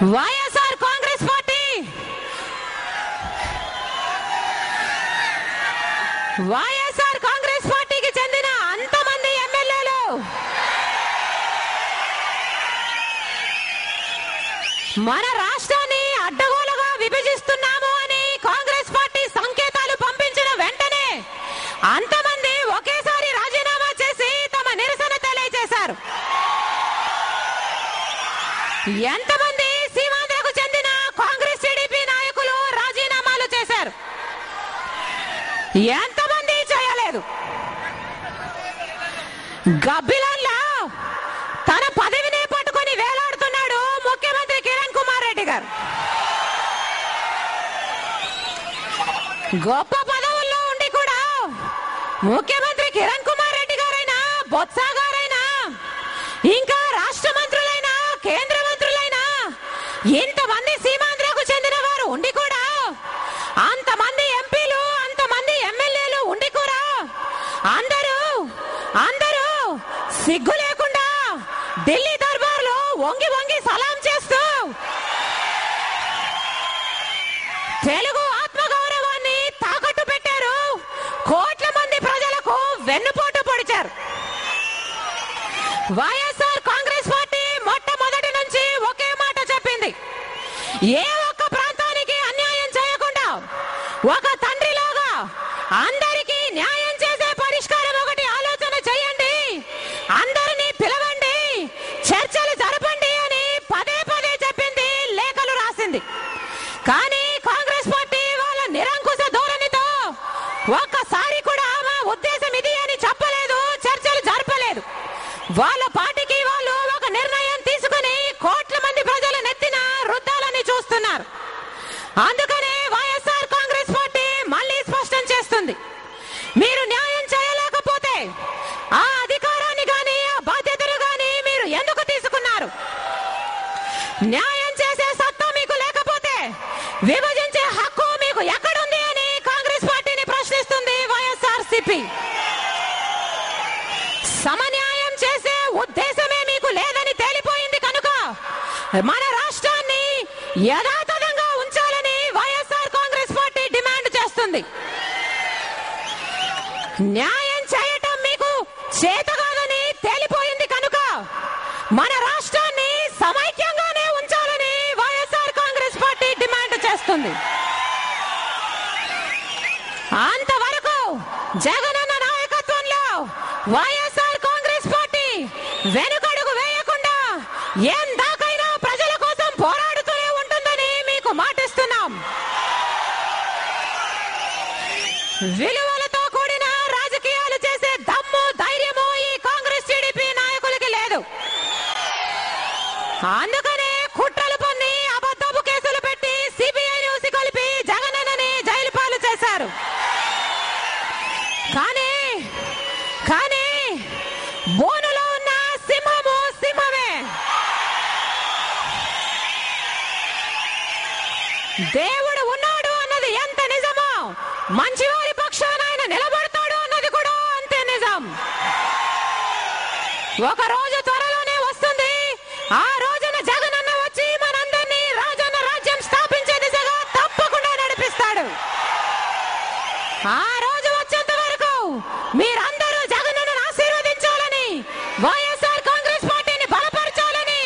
YSR Congress party పార్టీకి చెందిన అంతమంది ఎమ్మెల్యేలు మన రాష్ట్రాన్ని అడ్డగోలుగా విభజిస్తున్నాము అని కాంగ్రెస్ పార్టీ సంకేతాలు పంపించిన వెంటనే అంతమంది ఒకేసారి రాజీనామా చేసి తమ నిరసన తెలియజేశారు. ఎంతమంది సీమాంధ్రకు చెందిన కాంగ్రెస్ టీడీపీ నాయకులు రాజీనామాలు చేశారు, ఎంతమంది చేయలేదు. గబ్బిలాల్లా తన పదవిని పట్టుకొని వేలాడుతున్నాడు ముఖ్యమంత్రి కిరణ్ కుమార్ రెడ్డి గారు. గొప్ప పదవుల్లో ఉండి కూడా ముఖ్యమంత్రి కిరణ్ కుమార్ రెడ్డి గారైనా, బొత్స గారైనా, ఇంకా రాష్ట్ర మంత్రులైనా, కేంద్ర మంత్రులైనా, ఇంతమంది సీమాంధ్రకు చెందిన వారు ఉండి కూడా, అంతమంది ఎంపీలు, అంతమంది ఎమ్మెల్యేలు ఉండి కూడా అందరూ సిగ్గు లేకుండా ఢిల్లీ దర్బార్లో వంగి వంగి సలాం చేస్తూ తెలుగు ఆత్మగౌరవాన్ని తాకట్టు పెట్టారు. కోట్ల మంది ప్రజలకు వెన్నుపోటు పొడిచారు. వైఎస్ఆర్ కాంగ్రెస్ పార్టీ మొట్టమొదటి నుంచి ఒకే మాట చెప్పింది, ఏ ఒక్క ప్రాంతానికి అన్యాయం చేయకుండా ఒక తండ్రిలాగా అందరికీ న్యాయం చేసే పరిష్కారం ఒకటి ఆలోచన చేయండి, అందరినీ పిలవండి, చర్చలు జరపండి అని పదే పదే చెప్పింది, లేఖలు రాసింది. కానీ కాంగ్రెస్ పార్టీ వాళ్ళ నిరంకుశ ధోరణితో ఒక్కసారి కూడా మా ఉద్దేశం ఇది అని చెప్పలేదు, చర్చలు జరపలేదు. వాళ్ళ పార్టీకి వాళ్ళు ఒక నిర్ణయం తీసుకుని కోట్ల మంది ప్రజల నెత్తిన రుద్దాలని చూస్తున్నారు. అందుకనే వైఎస్ఆర్ కాంగ్రెస్ పార్టీ మళ్ళీ స్పష్టం చేస్తుంది, మీరు న్యాయం చేయలేకపోతే ఆ అధికారాన్ని గాని, ఆ బాధ్యతలు గాని మీరు ఎందుకు తీసుకున్నారు? న్యాయం చేసే సత్తా మీకు లేకపోతే విభజించే హక్కు మీకు ఎక్కడుంది అని కాంగ్రెస్ పార్టీని ప్రశ్నిస్తుంది వైఎస్ఆర్సీపీ. సమన్యాయం చేసే ఉద్దేశమే మీకు లేదని తేలిపోయింది కనుక మన రాష్ట్రాన్ని యథాతథంగా ఉంచాలని వైఎస్ఆర్ కాంగ్రెస్ పార్టీ డిమాండ్ చేస్తుంది. న్యాయం చేయటం మీకు చేత కాదని తేలిపోయింది కనుక మన రాష్ట్రాన్ని సమైక్యంగానే ఉంచాలని వైఎస్ఆర్ కాంగ్రెస్ పార్టీ డిమాండ్ చేస్తుంది. అంతవరకు జగనన్న నాయకత్వంలో వైఎస్ఆర్ కాంగ్రెస్ పార్టీ వెనుకడుగు వేయకుండా ఎందాకైనా ప్రజల కోసం పోరాడుతూనే ఉంటుందని మీకు మాటిస్తున్నాం. విలువలతో కూడిన రాజకీయాలు చేసే దమ్ము, ధైర్యము ఈ కాంగ్రెస్ టీడీపీ నాయకులకి లేదు. అందుకనే కుట్రలు పన్ని అబద్ధపు కేసులు పెట్టి సిబిఐని కలిపి జగనన్నని జైలు పాలు చేశారు. కానీ బోనులో ఉన్న సింహము సింహమే. దేవుడు ఉన్నాడు అన్నది ఎంత నిజమో, మంచివారి పక్షాన ఆయన నిలబడతాడు అన్నది కూడా అంతే నిజం. ఒక రోజు త్వరలోనే వస్తుంది, ఆ రోజున జగనన్న వచ్చి మనందరినీ రాజన్న రాజ్యం స్థాపించే దిశగా తప్పకుండా నడిపిస్తాడు. ఆ రోజు వచ్చేంత వరకు మీరందరూ జగనన్నను ఆశీర్వదించాలని, వైఎస్ఆర్ కాంగ్రెస్ పార్టీని బలపరచాలని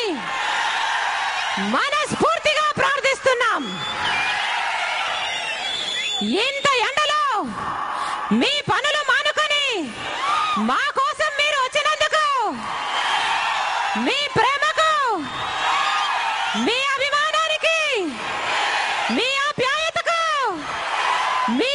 మనస్ఫూర్తిగా ప్రార్థిస్తున్నాం. ఇంత ఎండలో మీ పనులు మానుకొని మా కోసం మీరు వచ్చినందుకు, మీ ప్రేమకు, మీ అభిమానానికి, మీ ఆప్యాయతకు, మీ